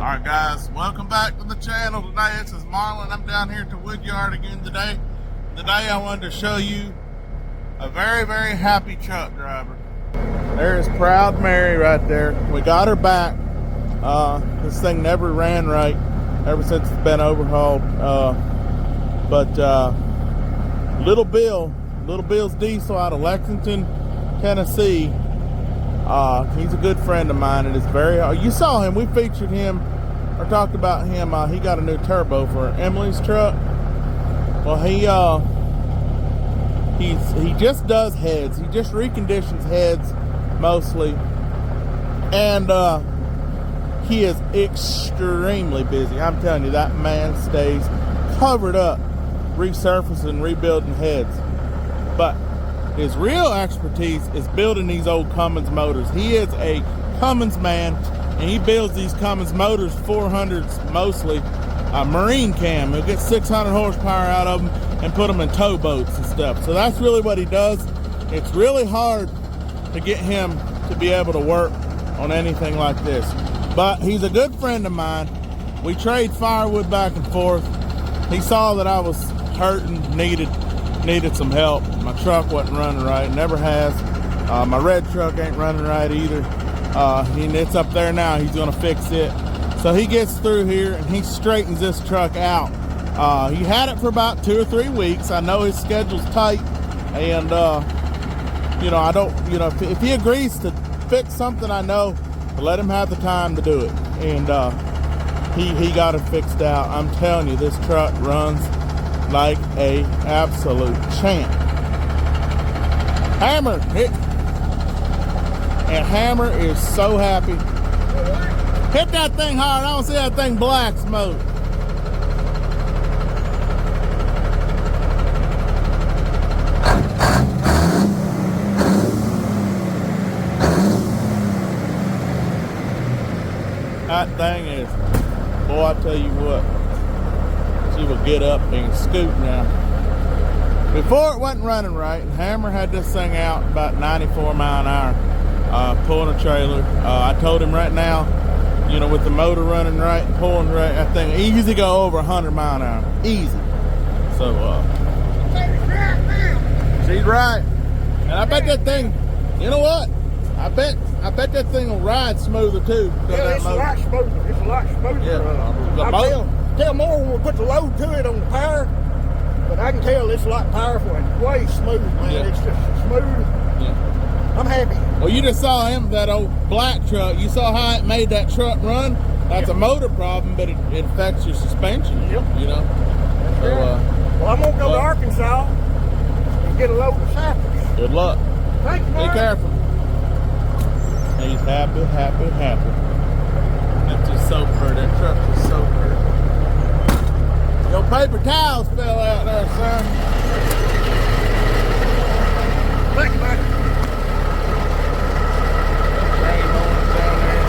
Alright guys, welcome back to the channel. Today this is Marlon. I'm down here at the woodyard again today. Today I wanted to show you a very, very happy truck driver. There's Proud Mary right there. We got her back. This thing never ran right ever since it's been overhauled. Little Bill's diesel out of Lexington, Tennessee. He's a good friend of mine. It is very hard. You saw him. We featured him or talked about him. He got a new turbo for Emily's truck. Well, he just does heads. He just reconditions heads mostly, and he is extremely busy. I'm telling you, that man stays covered up resurfacing, rebuilding heads. But his real expertise is building these old Cummins motors. He is a Cummins man, and he builds these Cummins motors, 400s mostly, marine cam. He'll get 600 horsepower out of them and put them in towboats and stuff. So that's really what he does. It's really hard to get him to be able to work on anything like this. But he's a good friend of mine. We trade firewood back and forth. He saw that I was hurting, needed some help. My truck wasn't running right, never has. My red truck ain't running right either. It's up there now. He's gonna fix it. So he gets through here and he straightens this truck out. He had it for about 2 or 3 weeks. I know his schedule's tight, and I don't, if he agrees to fix something, I know to let him have the time to do it. And he got it fixed out. I'm telling you, this truck runs like a absolute champ. Hammer hit, and Hammer is so happy. Hit that thing hard. I don't see that thing black smoke. That thing is, boy, I tell you what, she will get up and scoot now. Before it wasn't running right, Hammer had this thing out about 94 mile an hour, pulling a trailer. I told him right now, with the motor running right and pulling right, that thing easy go over 100 mile an hour, easy. So, she's right. And I bet that thing, you know what? I bet that thing will ride smoother too. Yeah, it's a lot smoother. It's a lot smoother. Yeah, tell more when we put the load to it on the power, but I can tell it's a lot powerful and way smooth, man. Yeah. It's just smooth. Yeah. I'm happy. Well, you just saw him, that old black truck. You saw how it made that truck run? That's a motor problem, but it affects your suspension. Yep. So, well, I'm going to go to Arkansas and get a load of samples. Good luck. Thank you, Be careful. He's happy. That's just so pretty. That truck is so pretty. Your paper towels fell out there, son. Thank you, man. Train horns down there.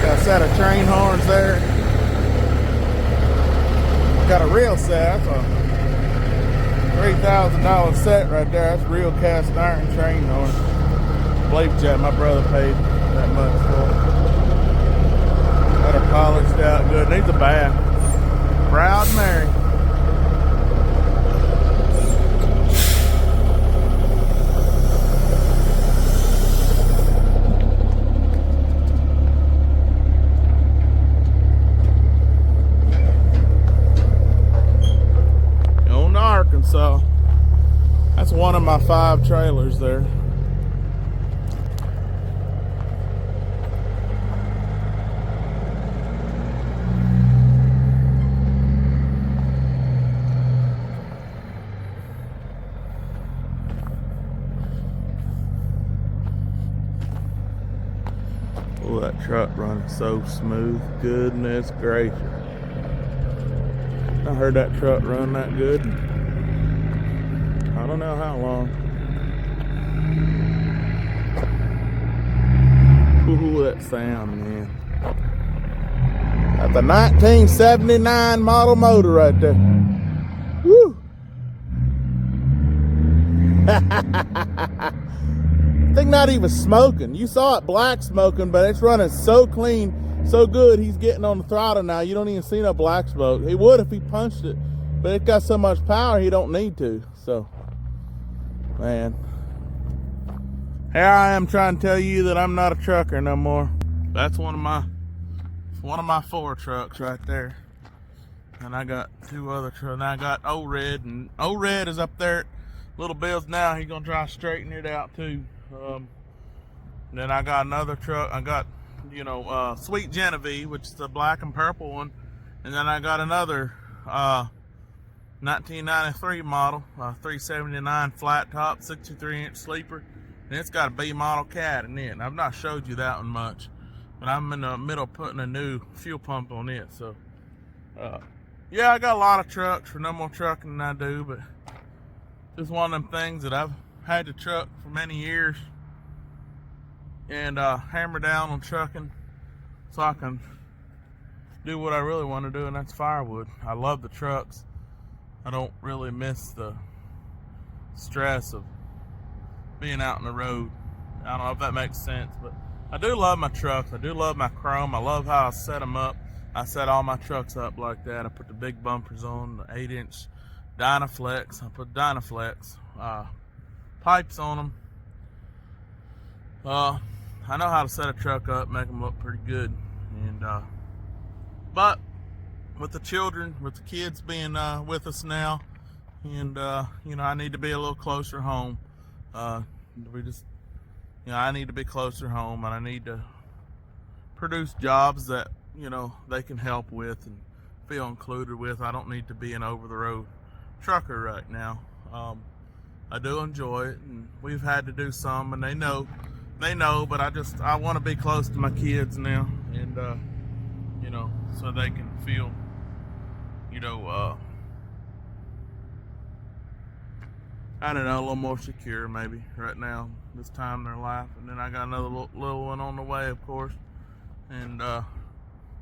Got a set of train horns there. Got a real set. That's a $3,000 set right there. That's real cast iron train horn. Blade jet, my brother paid that much for it. Got her polished out good. Needs a bath. Proud Mary. On to Arkansas. That's one of my 5 trailers there. Oh, that truck running so smooth. Goodness gracious. I heard that truck run that good. I don't know how long. Ooh, that sound, man. That's a 1979 model motor right there. Woo! I think not even smoking. You saw it black smoking, but it's running so clean, so good. He's getting on the throttle now. You don't even see no black smoke. He would if he punched it, but it got so much power he don't need to. So, man, here I am trying to tell you that I'm not a trucker no more. That's one of my 4 trucks right there. And I got 2 other trucks. And I got Old Red, and Old Red is up there at Little Bill's now. He's gonna try to straighten it out too. Then I got another truck. I got, Sweet Genevieve, which is the black and purple one. And then I got another 1993 model, 379 flat top, 63-inch sleeper. And it's got a B model cat in it. And I've not showed you that one much, but I'm in the middle of putting a new fuel pump on it. So, yeah, I got a lot of trucks for no more trucking than I do, but just one of them things that I've had to truck for many years and hammer down on trucking so I can do what I really want to do, and that's firewood. I love the trucks. I don't really miss the stress of being out on the road. I don't know if that makes sense, but I do love my trucks. I do love my chrome. I love how I set them up. I set all my trucks up like that. I put the big bumpers on, the 8-inch Dynaflex. I put Dynaflex pipes on them. I know how to set a truck up, make them look pretty good. And but with the children, with the kids being with us now, and I need to be a little closer home. I need to be closer home, and I need to produce jobs that they can help with and feel included with. I don't need to be an over-the-road trucker right now. I do enjoy it, and we've had to do some, and they know, but I want to be close to my kids now, and so they can feel, I don't know, a little more secure maybe right now, this time in their life. And then I got another little one on the way, of course. And my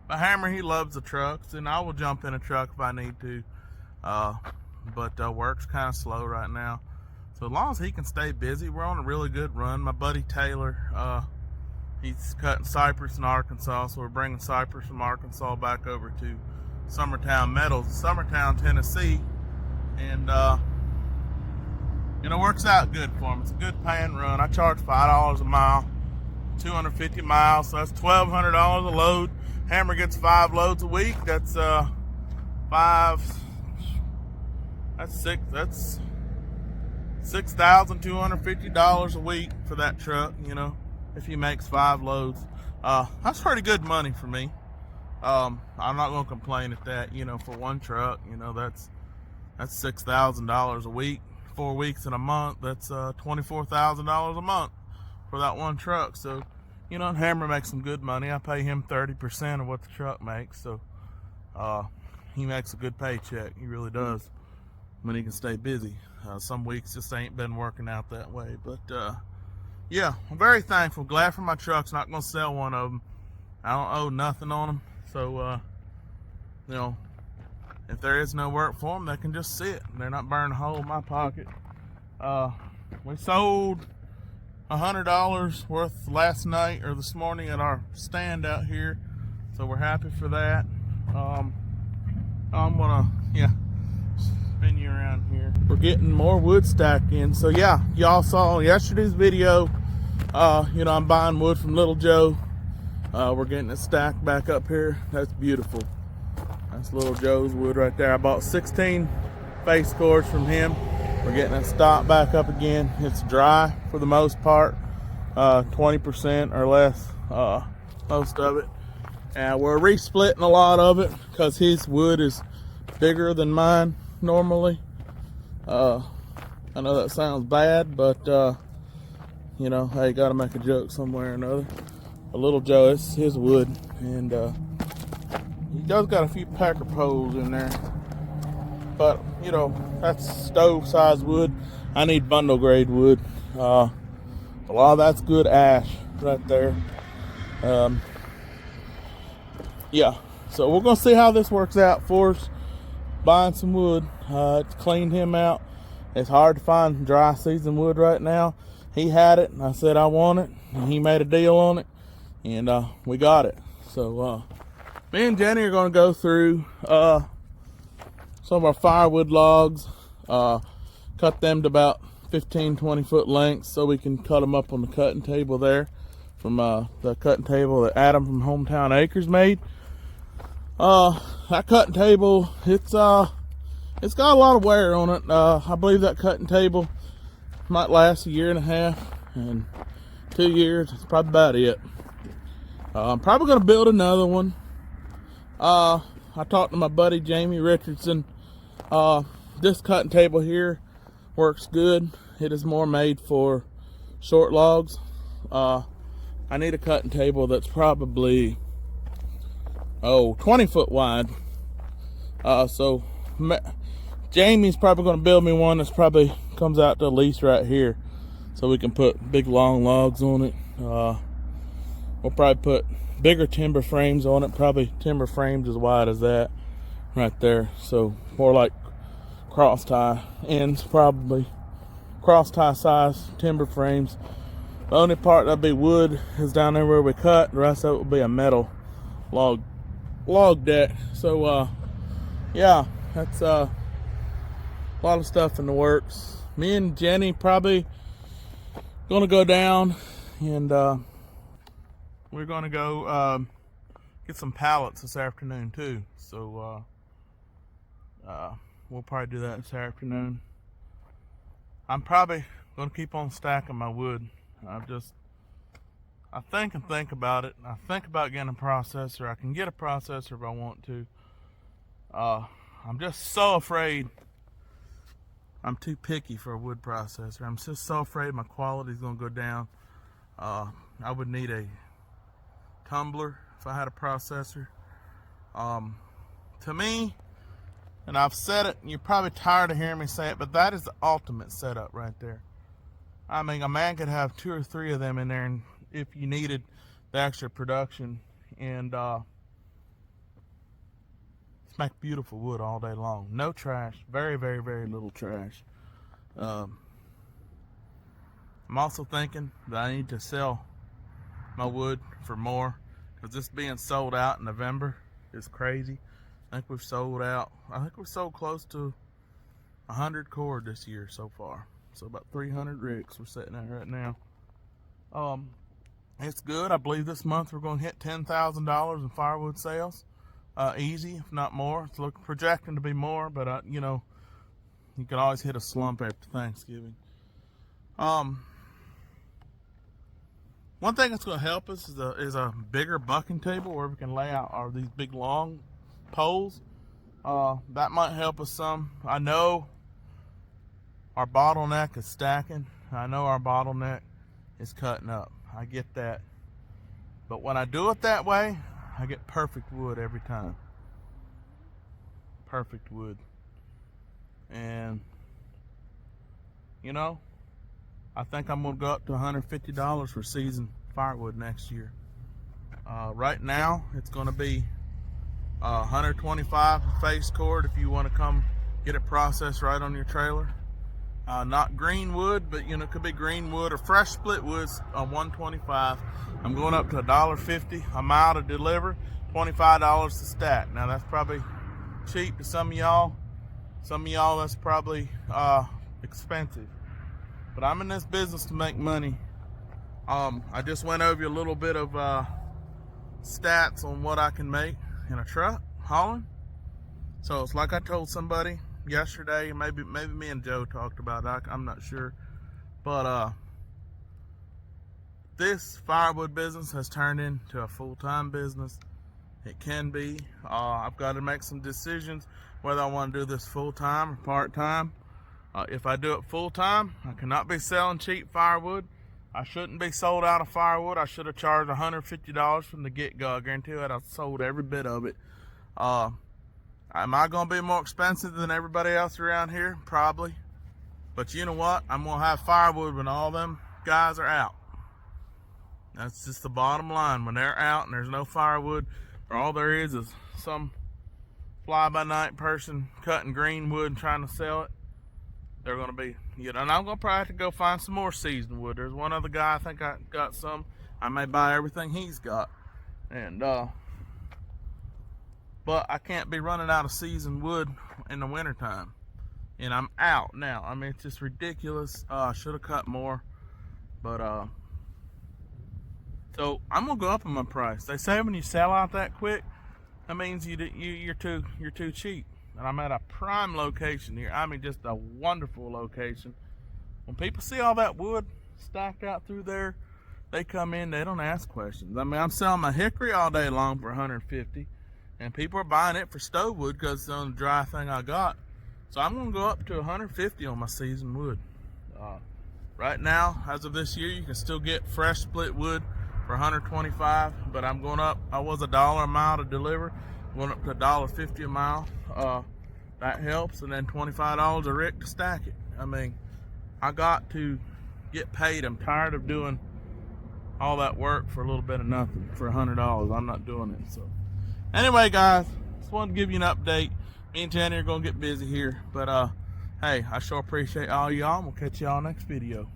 Hammer, he loves the trucks, and I will jump in a truck if I need to. But work's kind of slow right now. So as long as he can stay busy, we're on a really good run. My buddy Taylor, he's cutting cypress in Arkansas, so we're bringing cypress from Arkansas back over to Summertown Metals, Summertown, Tennessee. And it works out good for him. It's a good paying run. I charge $5 a mile, 250 miles, so that's $1,200 a load. Hammer gets 5 loads a week. That's $6,250 a week for that truck, if he makes 5 loads. That's pretty good money for me. I'm not gonna complain at that, for one truck, that's $6,000 a week, 4 weeks in a month. That's $24,000 a month for that one truck. So, Hammer makes some good money. I pay him 30% of what the truck makes, so he makes a good paycheck. He really does, when he can stay busy. Some weeks just ain't been working out that way, but yeah, I'm very thankful. Glad for my trucks. Not gonna sell one of them. I don't owe nothing on them, so if there is no work for them, they can just sit. They're not burning a hole in my pocket. We sold $100 worth last night or this morning at our stand out here, so we're happy for that. I'm gonna spin you around here. We're getting more wood stacked in. So yeah, y'all saw yesterday's video. I'm buying wood from Little Joe. We're getting it stacked back up here. That's beautiful. That's Little Joe's wood right there. I bought 16 face cords from him. We're getting it stocked back up again. It's dry for the most part, 20% or less, most of it. And we're re-splitting a lot of it because his wood is bigger than mine normally. I know that sounds bad, but hey, gotta make a joke somewhere or another. A Little Joe, it's his wood, and he does got a few packer poles in there, but that's stove size wood. I need bundle grade wood. A lot of that's good ash right there. Yeah, so we're gonna see how this works out for us. Buying some wood. It's cleaned him out. It's hard to find dry season wood right now. he had it, and I said I want it, and he made a deal on it, and we got it. So me and Jenny are going to go through some of our firewood logs, cut them to about 15-20 foot lengths so we can cut them up on the cutting table there from the cutting table that Adam from Hometown Acres made. That cutting table, it's got a lot of wear on it. I believe that cutting table might last 1.5 years, and 2 years, that's probably about it. I'm probably going to build another one. I talked to my buddy Jamie Richardson. This cutting table here works good. It is more made for short logs. I need a cutting table that's probably 20 foot wide. So Jamie's probably going to build me one that's probably comes out to at least right here, so we can put big long logs on it. We'll probably put bigger timber frames on it, probably timber frames as wide as that right there. So more like cross tie ends, probably cross tie size timber frames. The only part that'll be wood is down there where we cut. The rest of it will be a metal log deck. So yeah, that's a lot of stuff in the works. Me and Jenny probably gonna go down, and we're gonna go get some pallets this afternoon too. So we'll probably do that this afternoon. I'm probably gonna keep on stacking my wood. I think about it. I think about getting a processor. I can get a processor if I want to. I'm just so afraid. I'm too picky for a wood processor. I'm just so afraid my quality is going to go down. I would need a tumbler if I had a processor. To me, and I've said it, and you're probably tired of hearing me say it, but that is the ultimate setup right there. I mean, a man could have 2 or 3 of them in there, and if you needed the extra production, and make beautiful wood all day long. No trash. Very, very, very little trash. I'm also thinking that I need to sell my wood for more, because this being sold out in November is crazy. I think we've sold close to 100 cord this year so far. So about 300 ricks we're sitting at right now. It's good. I believe this month we're going to hit $10,000 in firewood sales. Easy, if not more. It's projecting to be more, but you know, you can always hit a slump after Thanksgiving. One thing that's going to help us is a bigger bucking table where we can lay out these big long poles. That might help us some. I know our bottleneck is stacking. I know our bottleneck is cutting up. I get that. But when I do it that way, I get perfect wood every time. Perfect wood. And, you know, I think I'm going to go up to $150 for seasoned firewood next year. Right now, it's going to be $125 face cord if you want to come get it processed right on your trailer. Not green wood, but you know, it could be green wood or fresh split woods on $125. I'm going up to $1.50 a mile to deliver, $25 to stack. Now that's probably cheap to some of y'all. Some of y'all that's probably expensive. But I'm in this business to make money. I just went over a little bit of stats on what I can make in a truck hauling. So it's like I told somebody yesterday, maybe me and Joe talked about it, I'm not sure, but this firewood business has turned into a full-time business. It can be. I've got to make some decisions whether I want to do this full-time or part-time. If I do it full-time, I cannot be selling cheap firewood. I shouldn't be sold out of firewood. I should have charged $150 from the get-go. I guarantee you I've sold every bit of it. Am I going to be more expensive than everybody else around here? Probably. But you know what? I'm going to have firewood when all them guys are out. That's just the bottom line. When they're out and there's no firewood, or all there is some fly-by-night person cutting green wood and trying to sell it, they're gonna be, you know, and I'm gonna probably have to go find some more seasoned wood. There's one other guy, I think I got some. I may buy everything he's got. And but I can't be running out of seasoned wood in the wintertime. And I'm out now. I mean, it's just ridiculous. I should have cut more. But so I'm gonna go up on my price. They say when you sell out that quick, that means you're too cheap. And I'm at a prime location here. I mean, just a wonderful location. When people see all that wood stacked out through there, they come in, they don't ask questions. I mean, I'm selling my hickory all day long for $150, and people are buying it for stove wood because it's the only dry thing I got. So I'm gonna go up to $150 on my seasoned wood. Right now, as of this year, you can still get fresh split wood for $125, but I'm going up. I was $1 a mile to deliver, going up to $1.50 a mile. That helps, and then $25 a rick to stack it. I mean, I got to get paid. I'm tired of doing all that work for a little bit of nothing for $100. I'm not doing it. So anyway, guys, just wanted to give you an update. Me and Jenny are gonna get busy here, but hey, I sure appreciate all y'all, and we'll catch y'all next video.